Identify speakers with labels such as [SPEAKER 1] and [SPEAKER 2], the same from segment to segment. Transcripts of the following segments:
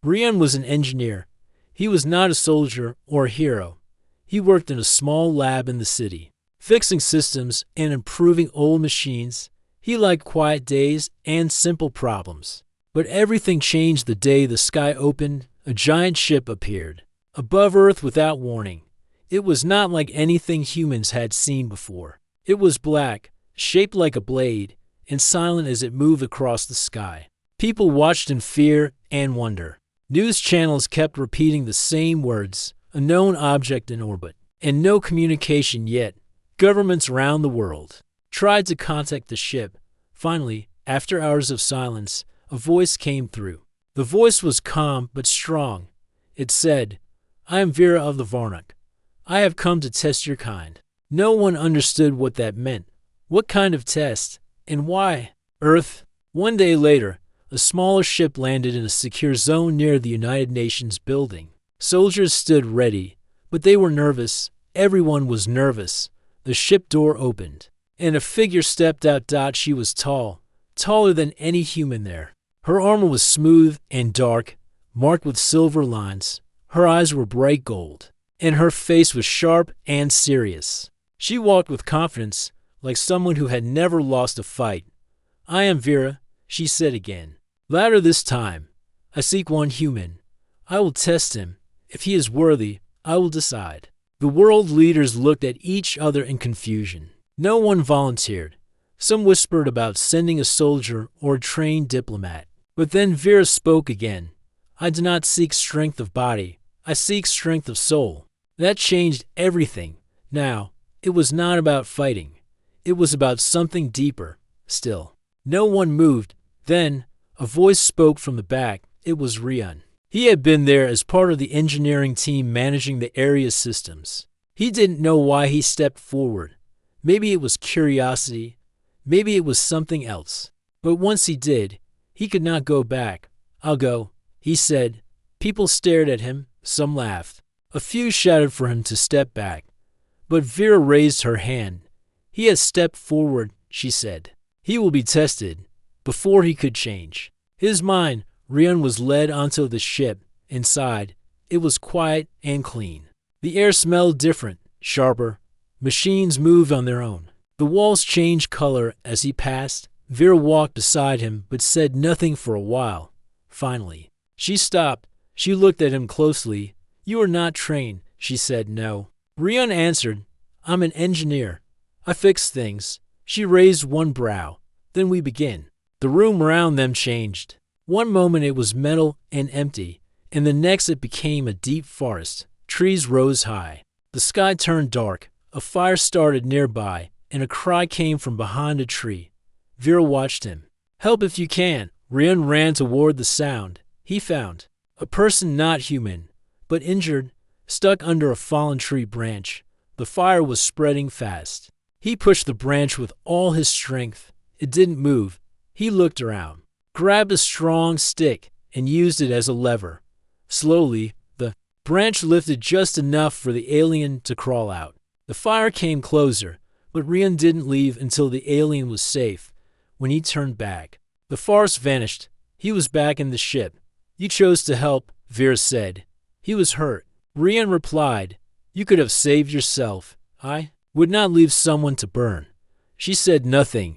[SPEAKER 1] Rian was an engineer. He was not a soldier or a hero. He worked in a small lab in the city, fixing systems and improving old machines. He liked quiet days and simple problems. But everything changed the day the sky opened. A giant ship appeared, above Earth without warning. It was not like anything humans had seen before. It was black, shaped like a blade, and silent as it moved across the sky. People watched in fear and wonder. News channels kept repeating the same words, a known object in orbit, and no communication yet. Governments around the world tried to contact the ship. Finally, after hours of silence, a voice came through. The voice was calm but strong. It said, "I am Vera of the Varnuk. I have come to test your kind." No one understood what that meant. What kind of test? And why? Earth. One day later, a smaller ship landed in a secure zone near the United Nations building. Soldiers stood ready, but they were nervous. Everyone was nervous. The ship door opened, and a figure stepped out. She was tall, taller than any human there. Her armor was smooth and dark, marked with silver lines. Her eyes were bright gold, and her face was sharp and serious. She walked with confidence, like someone who had never lost a fight. "I am Vera," she said again, louder this time. "I seek one human. I will test him. If he is worthy, I will decide." The world leaders looked at each other in confusion. No one volunteered. Some whispered about sending a soldier or a trained diplomat. But then Vera spoke again. "I do not seek strength of body. I seek strength of soul." That changed everything. Now, it was not about fighting. It was about something deeper. Still, no one moved. Then, a voice spoke from the back. It was Rian. He had been there as part of the engineering team managing the area's systems. He didn't know why he stepped forward. Maybe it was curiosity. Maybe it was something else. But once he did, he could not go back. "I'll go," he said. People stared at him. Some laughed. A few shouted for him to step back. But Vera raised her hand. "He has stepped forward," she said. "He will be tested." Before he could change his mind, Rian was led onto the ship. Inside, it was quiet and clean. The air smelled different, sharper. Machines moved on their own. The walls changed color as he passed. Vera walked beside him but said nothing for a while. Finally, she stopped. She looked at him closely. "You are not trained," she said. "No." Rian answered, "I'm an engineer. I fix things." She raised one brow. "Then we begin." The room around them changed. One moment it was metal and empty, and the next it became a deep forest. Trees rose high. The sky turned dark. A fire started nearby, and a cry came from behind a tree. Vera watched him. "Help if you can." Rian ran toward the sound. He found a person not human, but injured, stuck under a fallen tree branch. The fire was spreading fast. He pushed the branch with all his strength. It didn't move. He looked around, grabbed a strong stick, and used it as a lever. Slowly, the branch lifted just enough for the alien to crawl out. The fire came closer, but Rian didn't leave until the alien was safe. When he turned back, the forest vanished. He was back in the ship. "You chose to help," Vera said. "He was hurt." Rian replied, "You could have saved yourself. I would not leave someone to burn." She said nothing,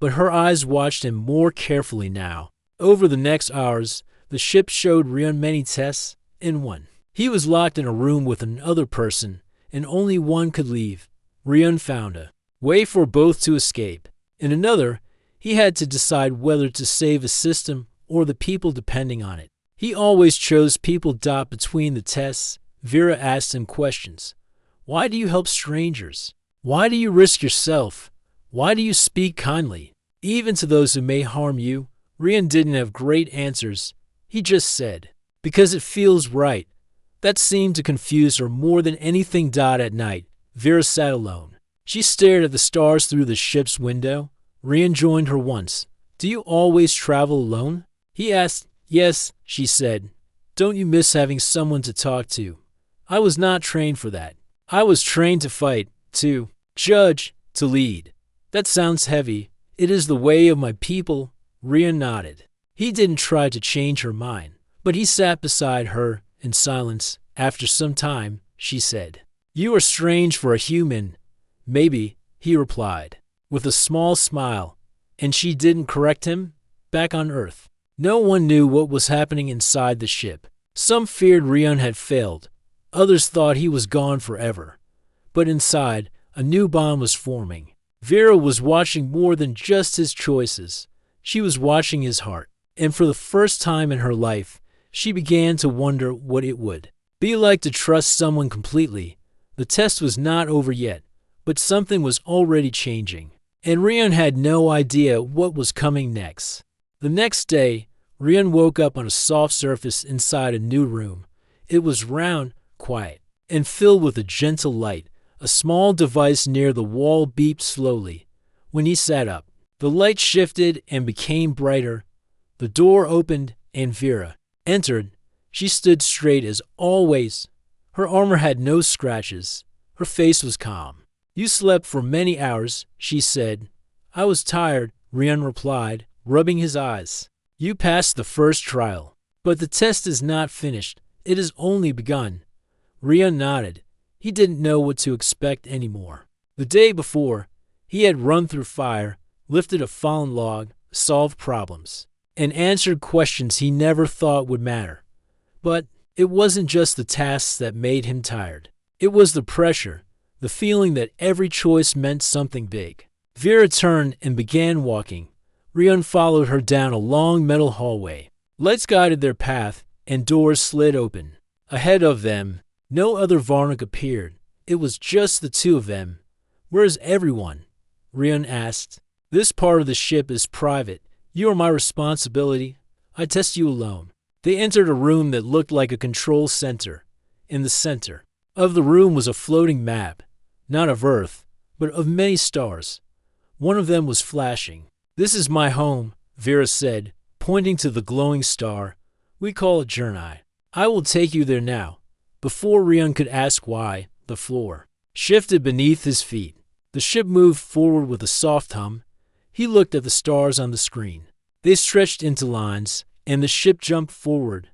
[SPEAKER 1] but her eyes watched him more carefully now. Over the next hours, the ship showed Rian many tests. In one, he was locked in a room with another person, and only one could leave. Rian found a way for both to escape. In another, he had to decide whether to save a system or the people depending on it. He always chose people. Between the tests, Vera asked him questions. "Why do you help strangers? Why do you risk yourself? Why do you speak kindly, even to those who may harm you?" Rian didn't have great answers. He just said, "Because it feels right." That seemed to confuse her more than anything. At night, Vera sat alone. She stared at the stars through the ship's window. Rian joined her once. "Do you always travel alone?" he asked. "Yes," she said. "Don't you miss having someone to talk to?" "I was not trained for that. I was trained to fight, to judge, to lead." "That sounds heavy." "It is the way of my people." Rian nodded. He didn't try to change her mind, But he sat beside her in silence. After some time, she said, "You are strange for a human." "Maybe," he replied, with a small smile. And she didn't correct him. Back on Earth, no one knew what was happening inside the ship. Some feared Rion had failed. Others thought he was gone forever. But inside, a new bond was forming. Vera was watching more than just his choices. She was watching his heart. And for the first time in her life, she began to wonder what it would be like to trust someone completely. The test was not over yet, but something was already changing. And Rion had no idea what was coming next. The next day, Rion woke up on a soft surface inside a new room. It was round, quiet, and filled with a gentle light. A small device near the wall beeped slowly. When he sat up, the light shifted and became brighter. The door opened and Vera entered. She stood straight as always. Her armor had no scratches. Her face was calm. "You slept for many hours," she said. "I was tired," Rion replied, rubbing his eyes. "You passed the first trial. But the test is not finished. It has only begun." Rion nodded. He didn't know what to expect anymore. The day before, he had run through fire, lifted a fallen log, solved problems, and answered questions he never thought would matter. But it wasn't just the tasks that made him tired. It was the pressure, the feeling that every choice meant something big. Vera turned and began walking. Rion followed her down a long metal hallway. Lights guided their path, and doors slid open. Ahead of them, no other Varnik appeared. It was just the two of them. "Where's everyone?" Rion asked. "This part of the ship is private. You are my responsibility. I test you alone." They entered a room that looked like a control center. In the center of the room was a floating map, not of Earth, but of many stars. One of them was flashing. "This is my home," Vera said, pointing to the glowing star. "We call it Journey. I will take you there now." Before Rion could ask why, the floor shifted beneath his feet. The ship moved forward with a soft hum. He looked at the stars on the screen. They stretched into lines, and the ship jumped forward.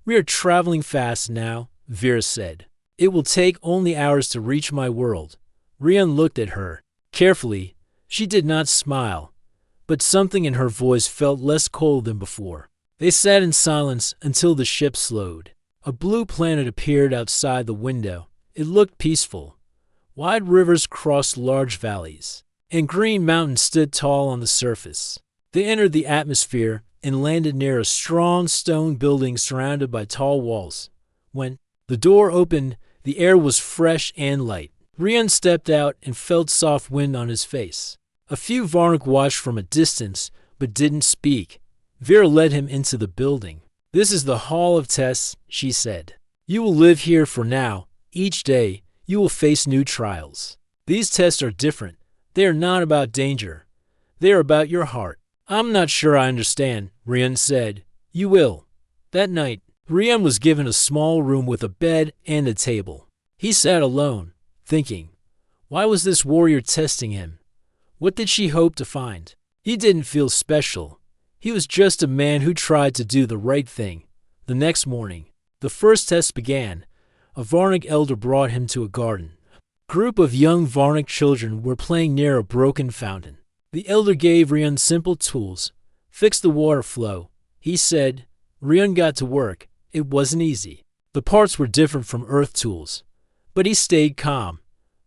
[SPEAKER 1] "We are traveling fast now," Vera said. "It will take only hours to reach my world." Rion looked at her carefully. She did not smile, but something in her voice felt less cold than before. They sat in silence until the ship slowed. A blue planet appeared outside the window. It looked peaceful. Wide rivers crossed large valleys, and green mountains stood tall on the surface. They entered the atmosphere and landed near a strong stone building surrounded by tall walls. When the door opened, the air was fresh and light. Rion stepped out and felt soft wind on his face. A few Varnik watched from a distance, but didn't speak. Vera led him into the building. "This is the Hall of Tests," she said. "You will live here for now. Each day, you will face new trials. These tests are different. They are not about danger. They are about your heart." "I'm not sure I understand," Rion said. "You will." That night, Rion was given a small room with a bed and a table. He sat alone, thinking. Why was this warrior testing him? What did she hope to find? He didn't feel special. He was just a man who tried to do the right thing. The next morning, the first test began. A Varnik elder brought him to a garden. A group of young Varnik children were playing near a broken fountain. The elder gave Rion simple tools. "Fix the water flow," he said. Rion got to work. It wasn't easy. The parts were different from Earth tools. But he stayed calm.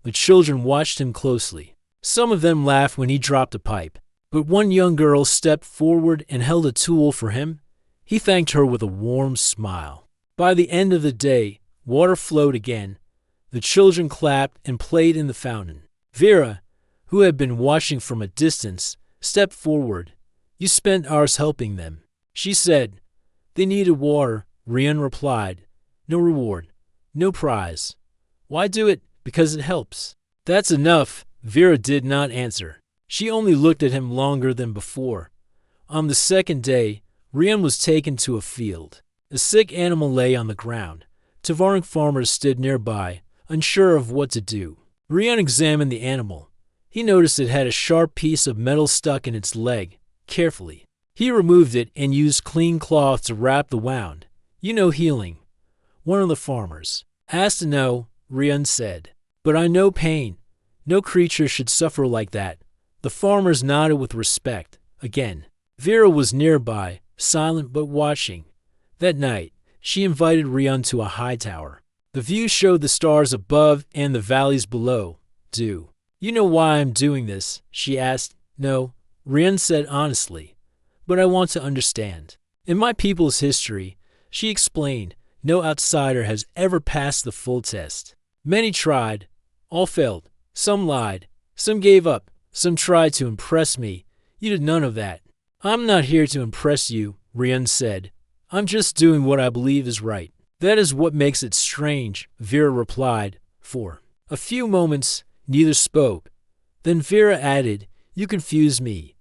[SPEAKER 1] The children watched him closely. Some of them laughed when he dropped a pipe. But one young girl stepped forward and held a tool for him. He thanked her with a warm smile. By the end of the day, water flowed again. The children clapped and played in the fountain. Vera, who had been watching from a distance, stepped forward. "You spent hours helping them," she said. "They needed water," Rion replied. "No reward, no prize." "Why do it?" "Because it helps." "That's enough." Vera did not answer. She only looked at him longer than before. On the second day, Rion was taken to a field. A sick animal lay on the ground. Two Varnik farmers stood nearby, unsure of what to do. Rion examined the animal. He noticed it had a sharp piece of metal stuck in its leg. Carefully, he removed it and used clean cloth to wrap the wound. You know healing, one of the farmers asked. No, Rian said. But I know pain. No creature should suffer like that. The farmers nodded with respect. Again, Vera was nearby, silent but watching. That night, she invited Rian to a high tower. The view showed the stars above and the valleys below. Do you know why I'm doing this? She asked. No, Rian said honestly. But I want to understand. In my people's history, she explained, no outsider has ever passed the full test. Many tried, all failed. Some lied, some gave up, some tried to impress me. You did none of that. I'm not here to impress you, Rian said. I'm just doing what I believe is right. That is what makes it strange, Vera replied. For a few moments, neither spoke. Then Vera added, You confuse me,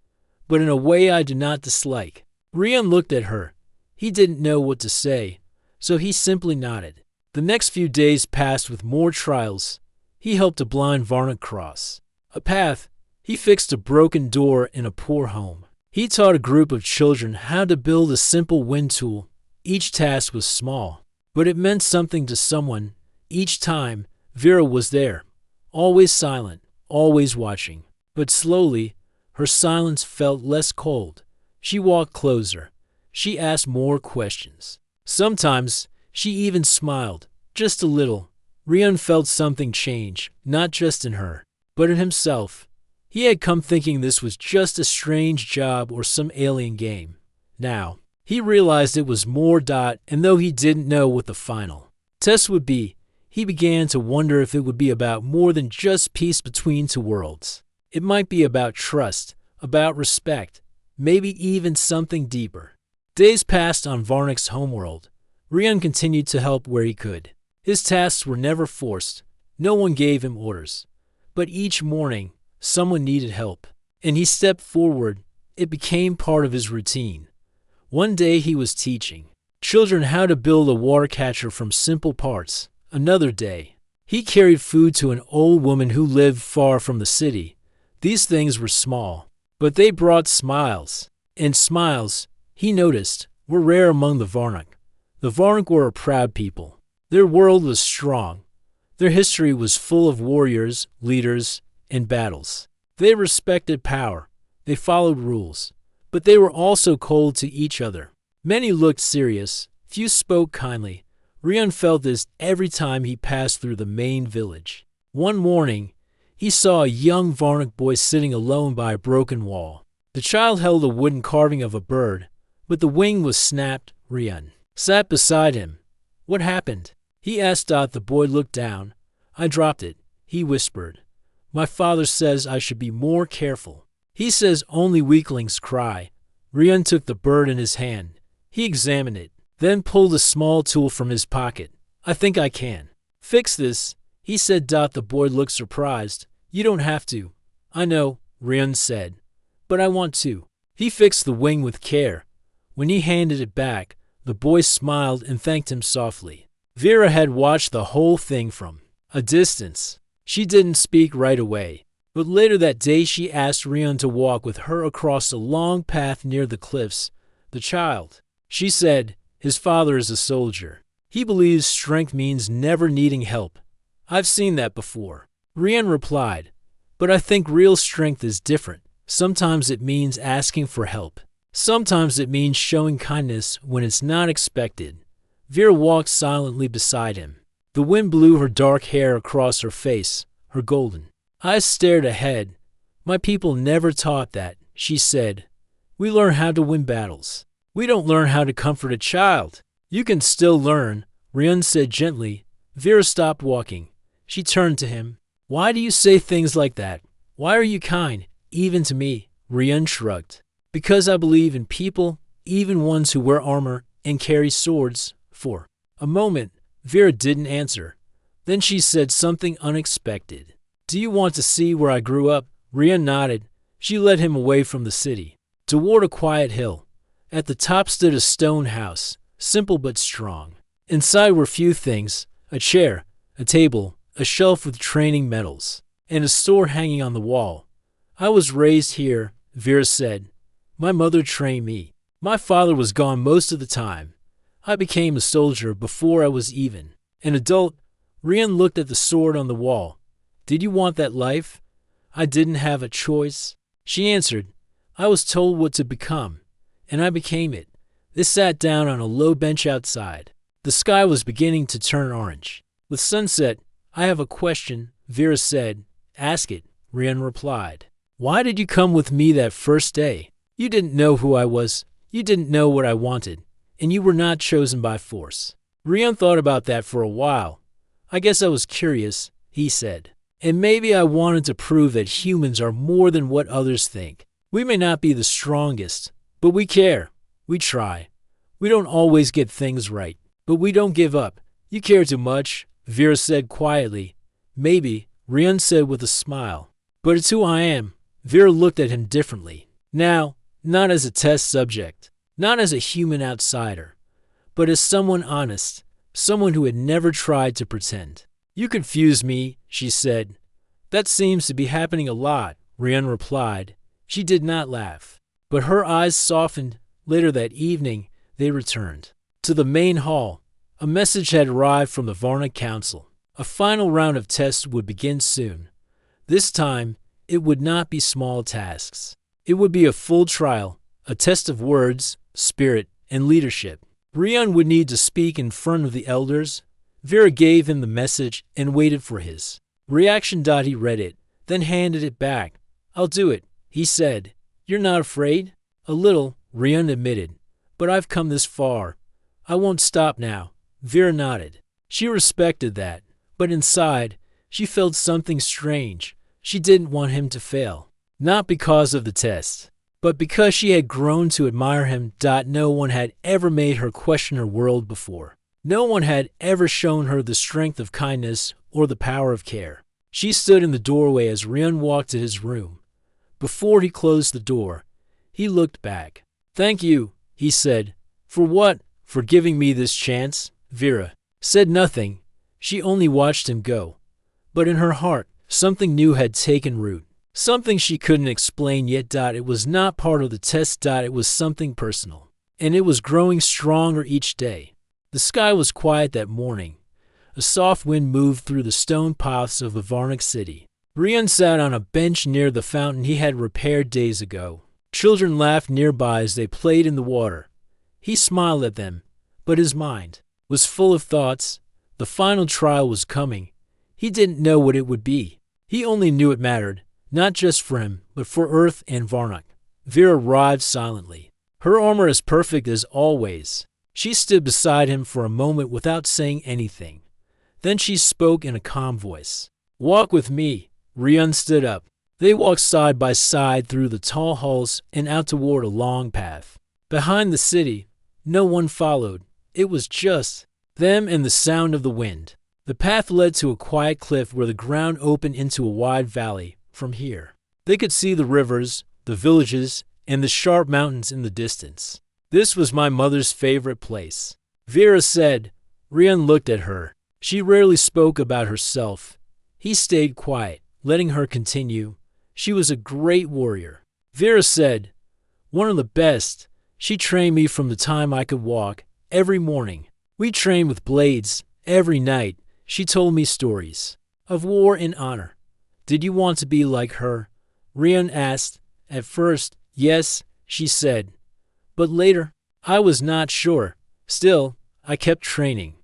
[SPEAKER 1] but in a way I do not dislike. Rian looked at her. He didn't know what to say, so he simply nodded. The next few days passed with more trials. He helped a blind Varnik cross a path. He fixed a broken door in a poor home. He taught a group of children how to build a simple wind tool. Each task was small, but it meant something to someone. Each time, Vera was there, always silent, always watching. But slowly, her silence felt less cold. She walked closer. She asked more questions. Sometimes, she even smiled, just a little. Rian felt something change, not just in her, but in himself. He had come thinking this was just a strange job or some alien game. Now, he realized it was more. And though he didn't know what the final test would be, he began to wonder if it would be about more than just peace between two worlds. It might be about trust, about respect, maybe even something deeper. Days passed on Varnik's homeworld. Rian continued to help where he could. His tasks were never forced. No one gave him orders. But each morning, someone needed help, and he stepped forward. It became part of his routine. One day he was teaching children how to build a water catcher from simple parts. Another day, he carried food to an old woman who lived far from the city. These things were small, but they brought smiles. And smiles, he noticed, were rare among the Varnik. The Varnik were a proud people. Their world was strong. Their history was full of warriors, leaders, and battles. They respected power. They followed rules. But they were also cold to each other. Many looked serious. Few spoke kindly. Rian felt this every time he passed through the main village. One morning, he saw a young Varnik boy sitting alone by a broken wall. The child held a wooden carving of a bird, but the wing was snapped. Rian sat beside him. What happened? He asked. The boy looked down. I dropped it, he whispered. My father says I should be more careful. He says only weaklings cry. Rian took the bird in his hand. He examined it, then pulled a small tool from his pocket. I think I can fix this, he said. The boy looked surprised. You don't have to. I know, Rian said, but I want to. He fixed the wing with care. When he handed it back, the boy smiled and thanked him softly. Vera had watched the whole thing from a distance. She didn't speak right away, but later that day she asked Rian to walk with her across a long path near the cliffs. The child, she said, his father is a soldier. He believes strength means never needing help. I've seen that before. Rian replied, but I think real strength is different. Sometimes it means asking for help. Sometimes it means showing kindness when it's not expected. Vera walked silently beside him. The wind blew her dark hair across her face, her golden eyes stared ahead. My people never taught that, she said. We learn how to win battles. We don't learn how to comfort a child. You can still learn, Rian said gently. Vera stopped walking. She turned to him. Why do you say things like that? Why are you kind, even to me? Rian shrugged. Because I believe in people, even ones who wear armor and carry swords. For a moment, Vera didn't answer. Then she said something unexpected. Do you want to see where I grew up? Rian nodded. She led him away from the city, toward a quiet hill. At the top stood a stone house, simple but strong. Inside were few things: a chair, a table, a shelf with training medals, and a sword hanging on the wall. I was raised here, Vera said. My mother trained me. My father was gone most of the time. I became a soldier before I was even an adult. Rian looked at the sword on the wall. Did you want that life? I didn't have a choice. She answered, I was told what to become, and I became it. They sat down on a low bench outside. The sky was beginning to turn orange. With sunset, I have a question, Vera said. Ask it, Rian replied. Why did you come with me that first day? You didn't know who I was. You didn't know what I wanted. And you were not chosen by force. Rian thought about that for a while. I guess I was curious, he said. And maybe I wanted to prove that humans are more than what others think. We may not be the strongest, but we care. We try. We don't always get things right, but we don't give up. You care too much, Vera said quietly. Maybe, Rian said with a smile. But it's who I am. Vera looked at him differently. Now, not as a test subject, not as a human outsider, but as someone honest, someone who had never tried to pretend. You confuse me, she said. That seems to be happening a lot, Rian replied. She did not laugh, but her eyes softened. Later that evening, they returned to the main hall. A message had arrived from the Varna Council. A final round of tests would begin soon. This time, it would not be small tasks. It would be a full trial, a test of words, spirit, and leadership. Rian would need to speak in front of the elders. Vera gave him the message and waited for his reaction. He read it, then handed it back. I'll do it, he said. You're not afraid? A little, Rian admitted. But I've come this far. I won't stop now. Vera nodded. She respected that, but inside, she felt something strange. She didn't want him to fail. Not because of the test, but because she had grown to admire him. No one had ever made her question her world before. No one had ever shown her the strength of kindness or the power of care. She stood in the doorway as Rian walked to his room. Before he closed the door, he looked back. Thank you, he said. For what? For giving me this chance? Vera said nothing. She only watched him go. But in her heart, something new had taken root. Something she couldn't explain yet. It was not part of the test. It was something personal. And it was growing stronger each day. The sky was quiet that morning. A soft wind moved through the stone paths of the Varnik city. Rian sat on a bench near the fountain he had repaired days ago. Children laughed nearby as they played in the water. He smiled at them, but his mind was full of thoughts. The final trial was coming. He didn't know what it would be. He only knew it mattered, not just for him, but for Earth and Varnak. Vera arrived silently, her armor as perfect as always. She stood beside him for a moment without saying anything. Then she spoke in a calm voice. Walk with me. Rian stood up. They walked side by side through the tall halls and out toward a long path. Behind the city, no one followed. It was just them and the sound of the wind. The path led to a quiet cliff where the ground opened into a wide valley. From here, they could see the rivers, the villages, and the sharp mountains in the distance. This was my mother's favorite place, Vera said. Rian looked at her. She rarely spoke about herself. He stayed quiet, letting her continue. She was a great warrior, Vera said. One of the best. She trained me from the time I could walk. Every morning, we trained with blades. Every night, she told me stories of war and honor. Did you want to be like her? Rian asked. At first, yes, she said. But later, I was not sure. Still, I kept training.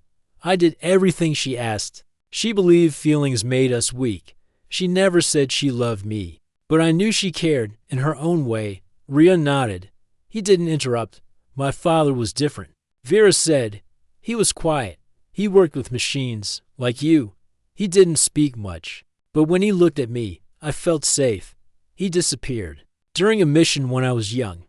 [SPEAKER 1] I did everything she asked. She believed feelings made us weak. She never said she loved me, but I knew she cared in her own way. Rian nodded. He didn't interrupt. My father was different, Vera said. He was quiet. He worked with machines, like you. He didn't speak much. But when he looked at me, I felt safe. He disappeared during a mission when I was young.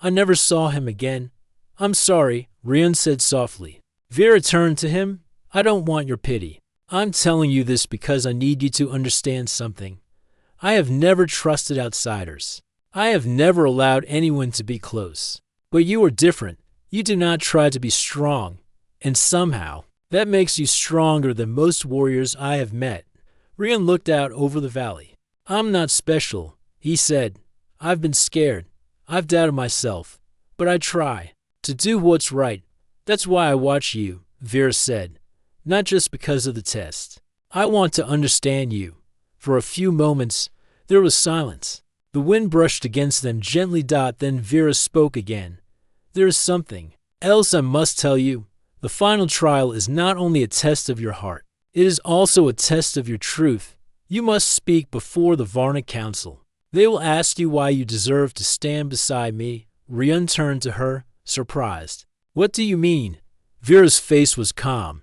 [SPEAKER 1] I never saw him again. I'm sorry, Rian said softly. Vera turned to him. I don't want your pity. I'm telling you this because I need you to understand something. I have never trusted outsiders. I have never allowed anyone to be close. But you are different. You do not try to be strong. And somehow, that makes you stronger than most warriors I have met. Rian looked out over the valley. I'm not special, he said. I've been scared. I've doubted myself. But I try to do what's right. That's why I watch you, Vera said. Not just because of the test. I want to understand you. For a few moments, there was silence. The wind brushed against them gently. Then Vera spoke again. There is something else I must tell you. The final trial is not only a test of your heart, it is also a test of your truth. You must speak before the Varnic Council. They will ask you why you deserve to stand beside me. Rian turned to her, surprised. What do you mean? Vera's face was calm,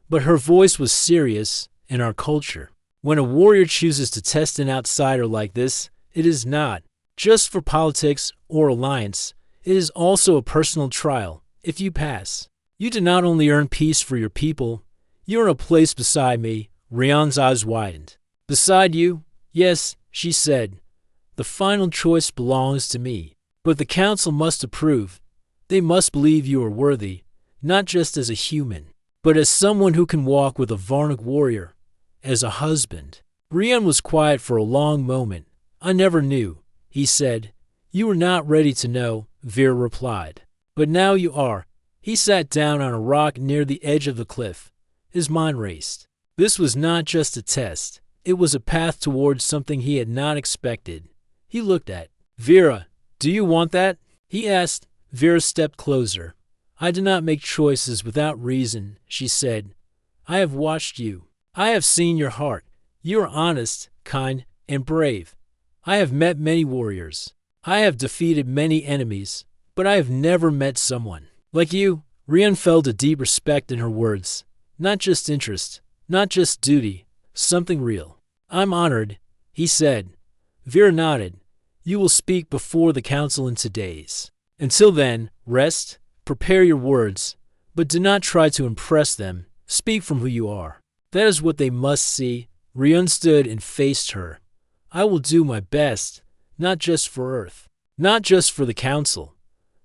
[SPEAKER 1] but her voice was serious. In our culture, when a warrior chooses to test an outsider like this, it is not just for politics or alliance. It is also a personal trial. If you pass, you do not only earn peace for your people, you earn a place beside me. Rian's eyes widened. Beside you? Yes, she said. The final choice belongs to me. But the council must approve. They must believe you are worthy, not just as a human, but as someone who can walk with a Varnic warrior, as a husband. Rian was quiet for a long moment. I never knew, he said. You were not ready to know, Vera replied. But now you are. He sat down on a rock near the edge of the cliff. His mind raced. This was not just a test. It was a path towards something he had not expected. He looked at Vera. Do you want that? He asked. Vera stepped closer. I do not make choices without reason, she said. I have watched you. I have seen your heart. You are honest, kind, and brave. I have met many warriors. I have defeated many enemies, but I have never met someone like you. Rian felt a deep respect in her words. Not just interest, not just duty, something real. I'm honored, he said. Vera nodded. You will speak before the council in 2 days. Until then, rest, prepare your words, but do not try to impress them. Speak from who you are. That is what they must see. Rian stood and faced her. I will do my best, not just for Earth, not just for the council,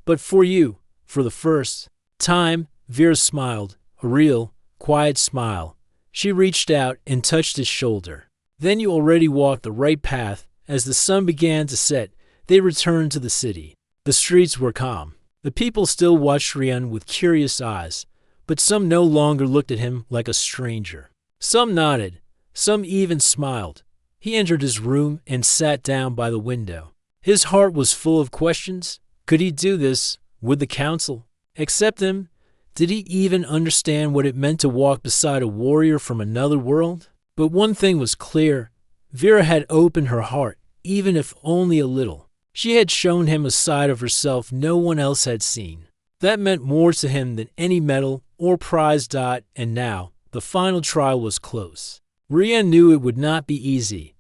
[SPEAKER 1] but for you, for the first time. Vera smiled, a real, quiet smile. She reached out and touched his shoulder. Then you already walked the right path. As the sun began to set, they returned to the city. The streets were calm. The people still watched Rian with curious eyes, but some no longer looked at him like a stranger. Some nodded, some even smiled. He entered his room and sat down by the window. His heart was full of questions. Could he do this? Would the council accept him? Did he even understand what it meant to walk beside a warrior from another world? But one thing was clear. Vera had opened her heart, even if only a little. She had shown him a side of herself no one else had seen. That meant more to him than any medal or prize. And now, the final trial was close. Rian knew it would not be easy,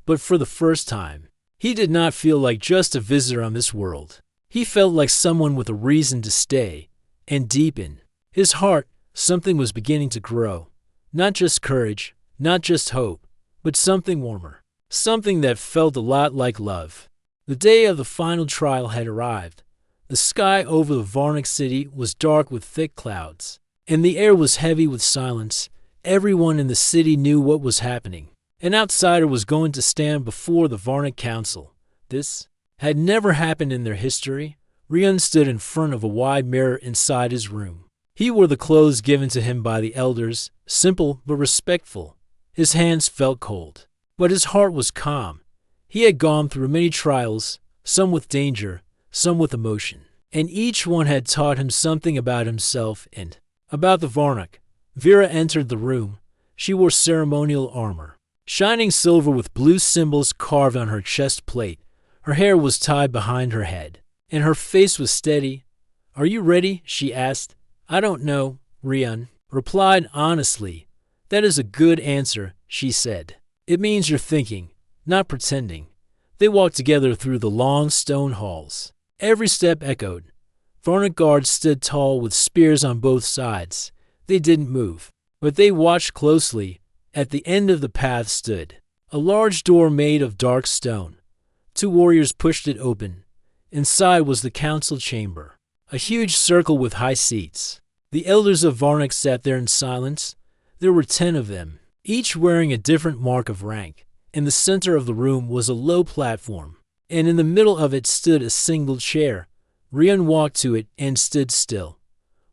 [SPEAKER 1] but for the first time, he did not feel like just a visitor on this world. He felt like someone with a reason to stay and deepen. His heart, something was beginning to grow. Not just courage, not just hope, but something warmer. Something that felt a lot like love. The day of the final trial had arrived. The sky over the Varnic city was dark with thick clouds, and the air was heavy with silence. Everyone in the city knew what was happening. An outsider was going to stand before the Varnic Council. This had never happened in their history. Rian stood in front of a wide mirror inside his room. He wore the clothes given to him by the elders, simple but respectful. His hands felt cold, but his heart was calm. He had gone through many trials, some with danger, some with emotion, and each one had taught him something about himself and about the Varnic. Vera entered the room. She wore ceremonial armor, shining silver with blue symbols carved on her chest plate. Her hair was tied behind her head, and her face was steady. Are you ready? She asked. I don't know, Rian replied honestly. That is a good answer, she said. It means you're thinking, not pretending. They walked together through the long stone halls. Every step echoed. Varnic guards stood tall with spears on both sides. They didn't move, but they watched closely. At the end of the path stood a large door made of dark stone. 2 warriors pushed it open. Inside was the council chamber, a huge circle with high seats. The elders of Varnic sat there in silence. There were 10 of them, each wearing a different mark of rank. In the center of the room was a low platform, and in the middle of it stood a single chair. Rian walked to it and stood still.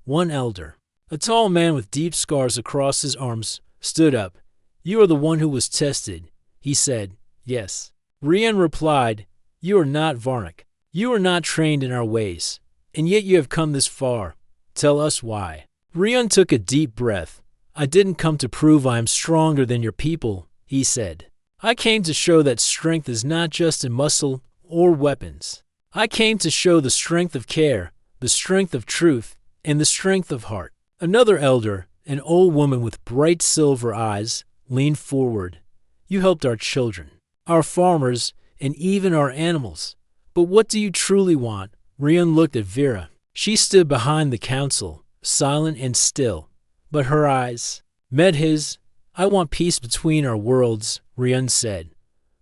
[SPEAKER 1] One elder, a tall man with deep scars across his arms, stood up. "You are the one who was tested," he said. "Yes." Rian replied, "You are not Varnik. You are not trained in our ways, and yet you have come this far. Tell us why." Rian took a deep breath. "I didn't come to prove I am stronger than your people," he said. "I came to show that strength is not just in muscle or weapons. I came to show the strength of care, the strength of truth, and the strength of heart." Another elder, an old woman with bright silver eyes, leaned forward. "You helped our children, our farmers, and even our animals. But what do you truly want?" Rian looked at Vera. She stood behind the council, silent and still, but her eyes met his. "I want peace between our worlds," Rian said.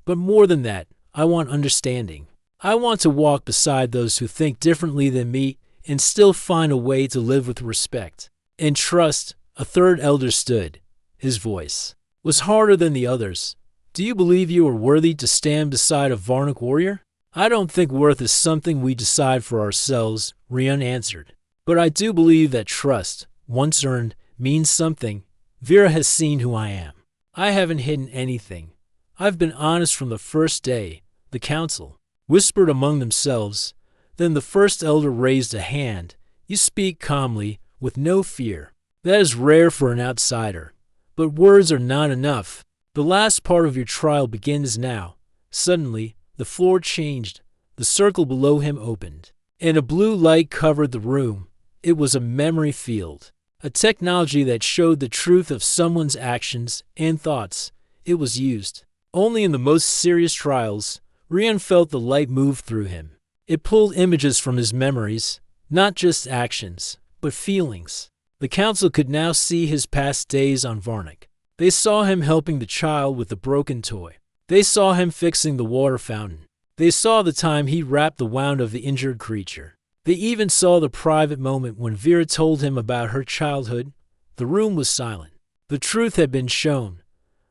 [SPEAKER 1] "But more than that, I want understanding. I want to walk beside those who think differently than me and still find a way to live with respect and trust." A third elder stood. His voice was harder than the others. "Do you believe you are worthy to stand beside a Varnik warrior?" "I don't think worth is something we decide for ourselves," Rian answered. "But I do believe that trust, once earned, means something. Vera has seen who I am. I haven't hidden anything. I've been honest from the first day." The council whispered among themselves. Then the first elder raised a hand. "You speak calmly, with no fear. That is rare for an outsider. But words are not enough. The last part of your trial begins now." Suddenly, the floor changed. The circle below him opened, and a blue light covered the room. It was a memory field, a technology that showed the truth of someone's actions and thoughts. It was used only in the most serious trials. Rian felt the light move through him. It pulled images from his memories, not just actions, but feelings. The council could now see his past days on Varnik. They saw him helping the child with the broken toy. They saw him fixing the water fountain. They saw the time he wrapped the wound of the injured creature. They even saw the private moment when Vera told him about her childhood. The room was silent. The truth had been shown.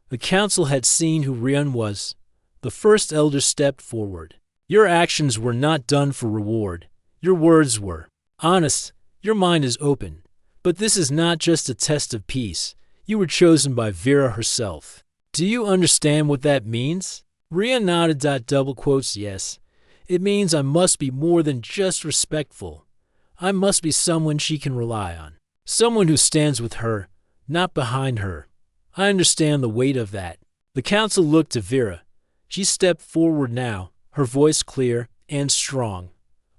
[SPEAKER 1] The council had seen who Rian was. The first elder stepped forward. "Your actions were not done for reward. Your words were honest. Your mind is open. But this is not just a test of peace. You were chosen by Vera herself. Do you understand what that means?" Rian nodded. Double quotes, "Yes. It means I must be more than just respectful. I must be someone she can rely on. Someone who stands with her, not behind her. I understand the weight of that." The council looked to Vera. She stepped forward now, her voice clear and strong.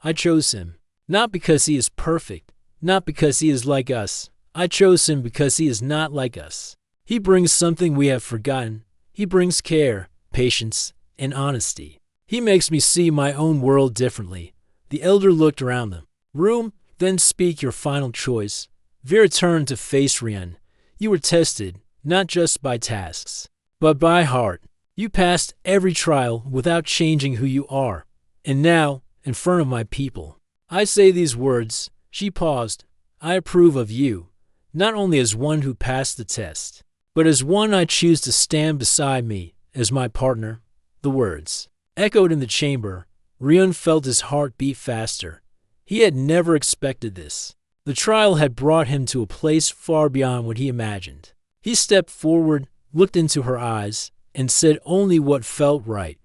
[SPEAKER 1] "I chose him, not because he is perfect, not because he is like us. I chose him because he is not like us. He brings something we have forgotten. He brings care, patience, and honesty. He makes me see my own world differently." The elder looked around the room. "Then speak your final choice." Vera turned to face Rian. "You were tested, not just by tasks, but by heart. You passed every trial without changing who you are. And now, in front of my people, I say these words." She paused. "I approve of you, not only as one who passed the test, but as one I choose to stand beside me as my partner." The words echoed in the chamber. Rian felt his heart beat faster. He had never expected this. The trial had brought him to a place far beyond what he imagined. He stepped forward, looked into her eyes, and said only what felt right.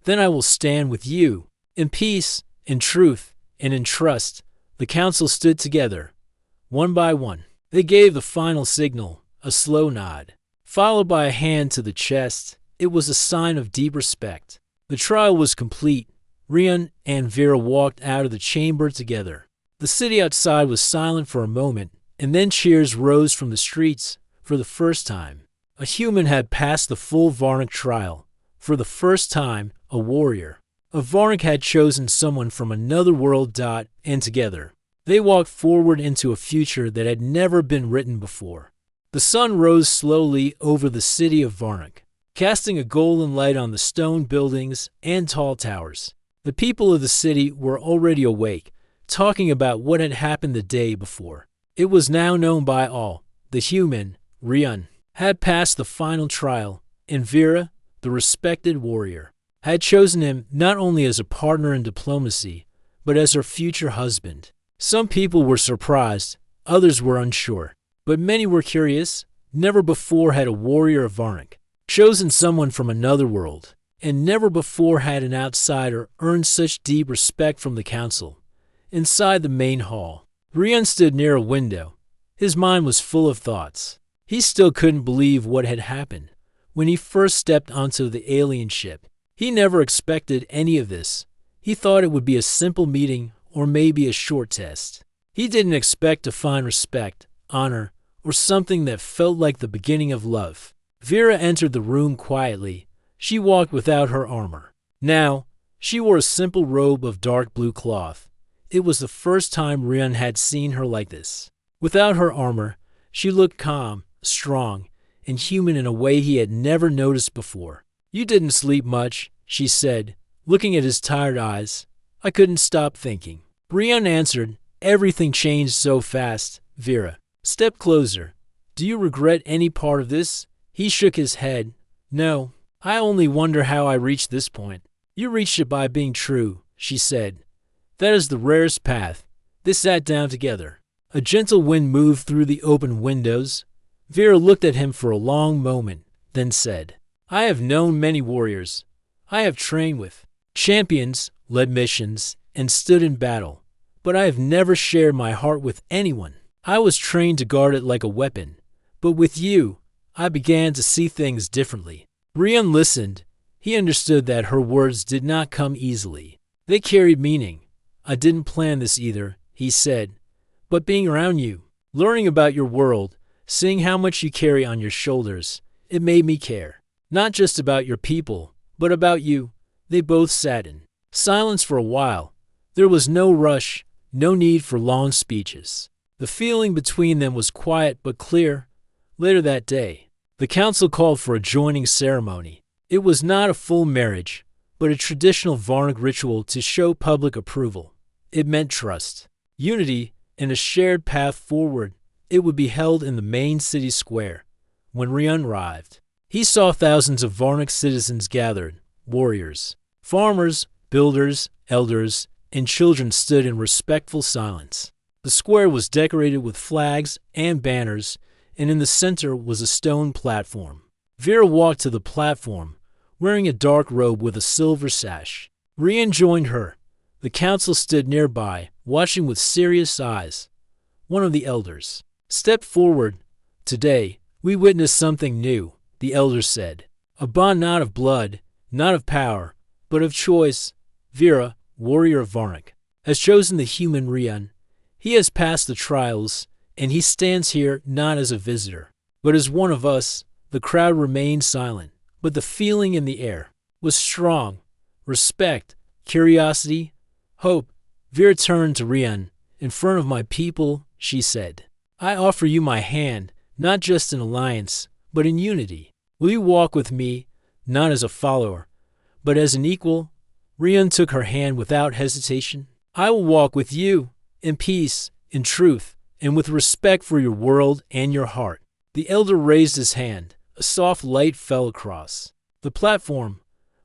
[SPEAKER 1] "Then I will stand with you, in peace, in truth, and in trust." The council stood together. One by one, they gave the final signal, a slow nod, followed by a hand to the chest. It was a sign of deep respect. The trial was complete. Rian and Vera walked out of the chamber together. The city outside was silent for a moment, and then cheers rose from the streets. For the first time, a human had passed the full Varnik trial. For the first time, a warrior. A Varnik had chosen someone from another world. And together, they walked forward into a future that had never been written before. The sun rose slowly over the city of Varnik, casting a golden light on the stone buildings and tall towers. The people of the city were already awake, talking about what had happened the day before. It was now known by all. The human, Rian, had passed the final trial, and Vera, the respected warrior, had chosen him not only as a partner in diplomacy, but as her future husband. Some people were surprised, Others were unsure, but many were curious. Never before had a warrior of Varnik chosen someone from another world, and never before had an outsider earned such deep respect from the council. Inside the main hall, Rian stood near a window. His mind was full of thoughts. He still couldn't believe what had happened. When he first stepped onto the alien ship, he never expected any of this. He thought it would be a simple meeting or maybe a short test. He didn't expect to find respect, honor, or something that felt like the beginning of love. Vera entered the room quietly. She walked without her armor. Now, she wore a simple robe of dark blue cloth. It was the first time Rian had seen her like this. Without her armor, she looked calm, strong, and human in a way he had never noticed before. "You didn't sleep much," she said, looking at his tired eyes. "I couldn't stop thinking." Rian answered, "Everything changed so fast, Vera. Step closer. Do you regret any part of this?" He shook his head. "No, I only wonder how I reached this point." "You reached it by being true," she said. "That is the rarest path." They sat down together. A gentle wind moved through the open windows. Vera looked at him for a long moment, then said, "I have known many warriors. I have trained with champions, led missions, and stood in battle. But I have never shared my heart with anyone. I was trained to guard it like a weapon. But with you, I began to see things differently." Rian listened. He understood that her words did not come easily. They carried meaning. "I didn't plan this either," he said. "But being around you, learning about your world, seeing how much you carry on your shoulders, it made me care. Not just about your people, but about you." They both sat in silence for a while. There was no rush, no need for long speeches. The feeling between them was quiet but clear. Later that day, the council called for a joining ceremony. It was not a full marriage, but a traditional Varnik ritual to show public approval. It meant trust, unity, and a shared path forward. It would be held in the main city square. When Rian arrived, he saw thousands of Varnik citizens gathered. Warriors, farmers, builders, elders, and children stood in respectful silence. The square was decorated with flags and banners, and in the center was a stone platform. Vera walked to the platform, wearing a dark robe with a silver sash. Rian joined her. The council stood nearby, watching with serious eyes. One of the elders stepped forward. "Today, we witnessed something new," the elder said. "A bond not of blood, not of power, but of choice. Vera, warrior of Varnik, has chosen the human Rian. He has passed the trials, and he stands here not as a visitor, but as one of us." The crowd remained silent, but the feeling in the air was strong. Respect, curiosity, hope. Vera turned to Rian. "In front of my people," she said, "I offer you my hand, not just in alliance, but in unity. Will you walk with me, not as a follower, but as an equal?" Rian took her hand without hesitation. "I will walk with you, in peace, in truth, and with respect for your world and your heart." The elder raised his hand. A soft light fell across the platform.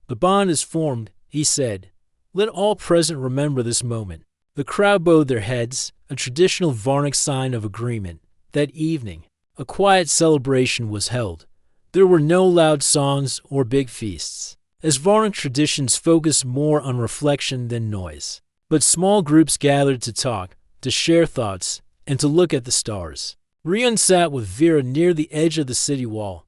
[SPEAKER 1] "The bond is formed," he said. "Let all present remember this moment." The crowd bowed their heads, a traditional Varnik sign of agreement. That evening, a quiet celebration was held. There were no loud songs or big feasts, as Varnik traditions focused more on reflection than noise. But small groups gathered to talk, to share thoughts, and to look at the stars. Rian sat with Vera near the edge of the city wall.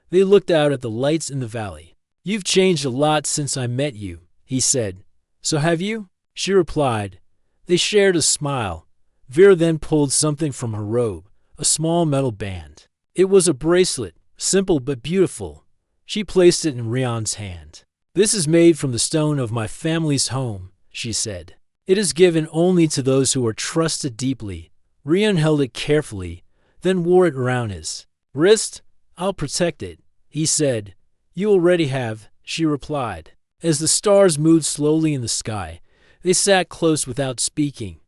[SPEAKER 1] They looked out at the lights in the valley. "You've changed a lot since I met you," he said. "So have you?" She replied. They shared a smile. Vera then pulled something from her robe, a small metal band. It was a bracelet, simple but beautiful. She placed it in Rian's hand. "This is made from the stone of my family's home," she said. "It is given only to those who are trusted deeply." Rian held it carefully, then wore it around his wrist. "I'll protect it," he said. "You already have," she replied. As the stars moved slowly in the sky, they sat close without speaking.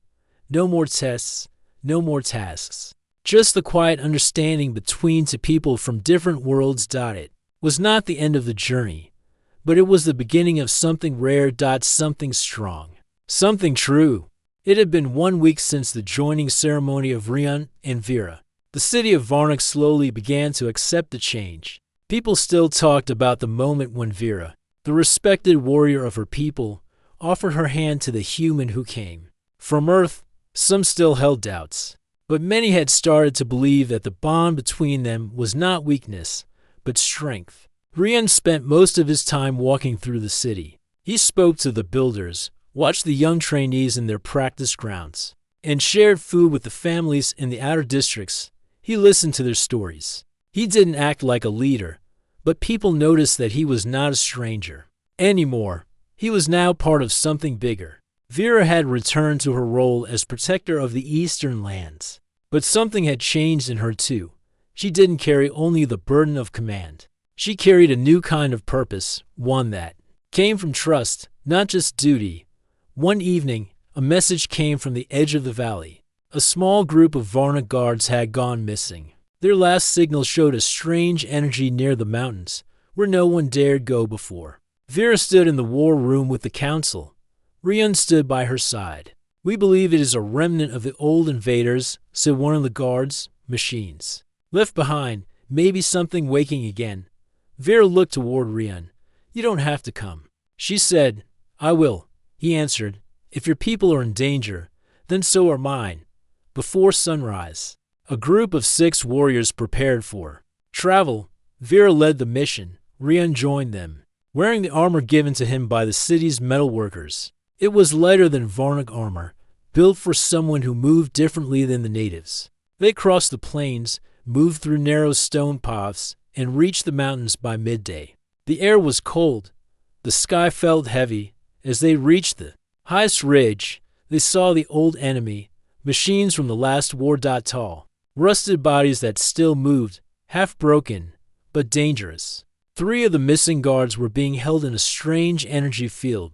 [SPEAKER 1] No more tests, no more tasks. Just the quiet understanding between two people from different worlds. It was not the end of the journey, but it was the beginning of something rare. Something strong, something true. It had been 1 week since the joining ceremony of Rian and Vera. The city of Varnik slowly began to accept the change. People still talked about the moment when Vera, the respected warrior of her people, offered her hand to the human who came. From Earth, some still held doubts, but many had started to believe that the bond between them was not weakness, but strength. Rian spent most of his time walking through the city. He spoke to the builders, watched the young trainees in their practice grounds, and shared food with the families in the outer districts. He listened to their stories. He didn't act like a leader, but people noticed that he was not a stranger anymore. He was now part of something bigger. Vera had returned to her role as protector of the eastern lands, but something had changed in her too. She didn't carry only the burden of command. She carried a new kind of purpose, one that came from trust, not just duty. One evening, a message came from the edge of the valley. A small group of Varna guards had gone missing. Their last signal showed a strange energy near the mountains, where no one dared go before. Vera stood in the war room with the council. Rian stood by her side. "We believe it is a remnant of the old invaders," said one of the guards. "Machines left behind, maybe something waking again." Vera looked toward Rian. "You don't have to come," she said. "I will," he answered. "If your people are in danger, then so are mine." Before sunrise, a group of 6 warriors prepared for travel. Vera led the mission. Rian joined them, wearing the armor given to him by the city's metalworkers. It was lighter than Varnik armor, built for someone who moved differently than the natives. They crossed the plains, moved through narrow stone paths, and reached the mountains by midday. The air was cold. The sky felt heavy. As they reached the highest ridge, they saw the old enemy, machines from the last war. Tall, rusted bodies that still moved, half broken, but dangerous. 3 of the missing guards were being held in a strange energy field.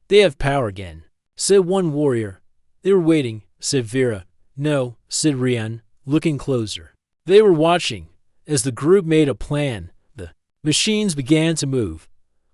[SPEAKER 1] "They have power again," said one warrior. "They were waiting," said Vera. "No," said Rian, looking closer. They were watching. As the group made a plan, the machines began to move.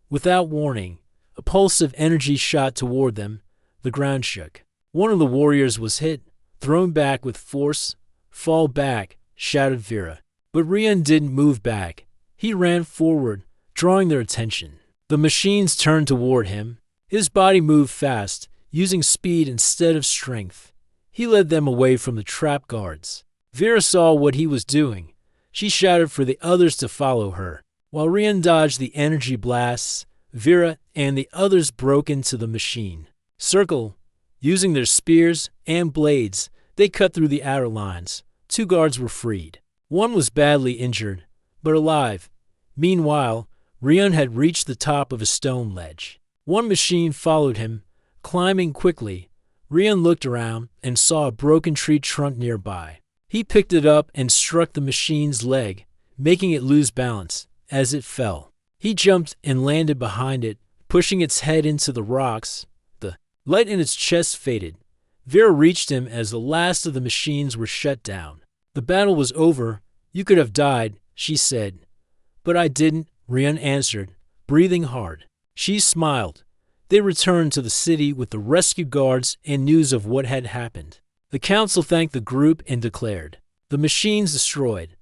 [SPEAKER 1] Without warning, a pulse of energy shot toward them. The ground shook. One of the warriors was hit, thrown back with force. "Fall back," shouted Vera. But Rian didn't move back. He ran forward, drawing their attention. The machines turned toward him. His body moved fast, using speed instead of strength. He led them away from the trap guards. Vera saw what he was doing. She shouted for the others to follow her. While Rian dodged the energy blasts, Vera and the others broke into the machine circle. Using their spears and blades, they cut through the outer lines. 2 guards were freed. One was badly injured, but alive. Meanwhile, Rian had reached the top of a stone ledge. One machine followed him, climbing quickly. Rian looked around and saw a broken tree trunk nearby. He picked it up and struck the machine's leg, making it lose balance. As it fell, he jumped and landed behind it, pushing its head into the rocks. The light in its chest faded. Vera reached him as the last of the machines were shut down. "The battle was over. You could have died," she said. "But I didn't," Rian answered, breathing hard. She smiled. They returned to the city with the rescue guards and news of what had happened. The council thanked the group and declared the machines destroyed.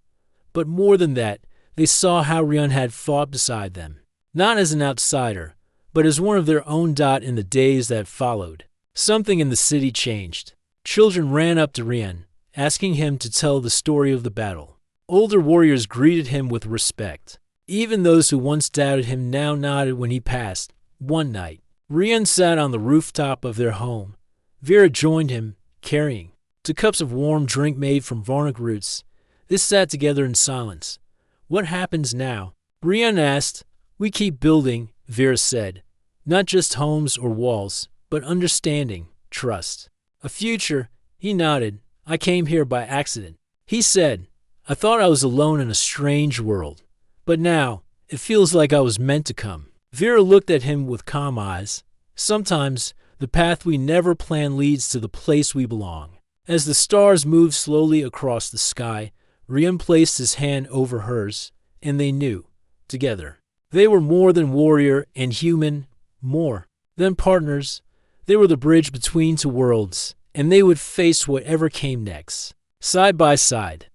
[SPEAKER 1] But more than that, they saw how Rian had fought beside them, not as an outsider, but as one of their own. In the days that followed, something in the city changed. Children ran up to Rian, asking him to tell the story of the battle. Older warriors greeted him with respect. Even those who once doubted him now nodded when he passed. One night, Rian sat on the rooftop of their home. Vera joined him, carrying 2 cups of warm drink made from Varnik roots. They sat together in silence. "What happens now?" Rian asked. "We keep building," Vera said. "Not just homes or walls, but understanding, trust. A future." He nodded. "I came here by accident." He said, "I thought I was alone in a strange world. But now, it feels like I was meant to come." Vera looked at him with calm eyes. "Sometimes, the path we never plan leads to the place we belong." As the stars moved slowly across the sky, Rian placed his hand over hers, and they knew, together. They were more than warrior and human, more than partners. They were the bridge between 2 worlds, and they would face whatever came next. Side by side,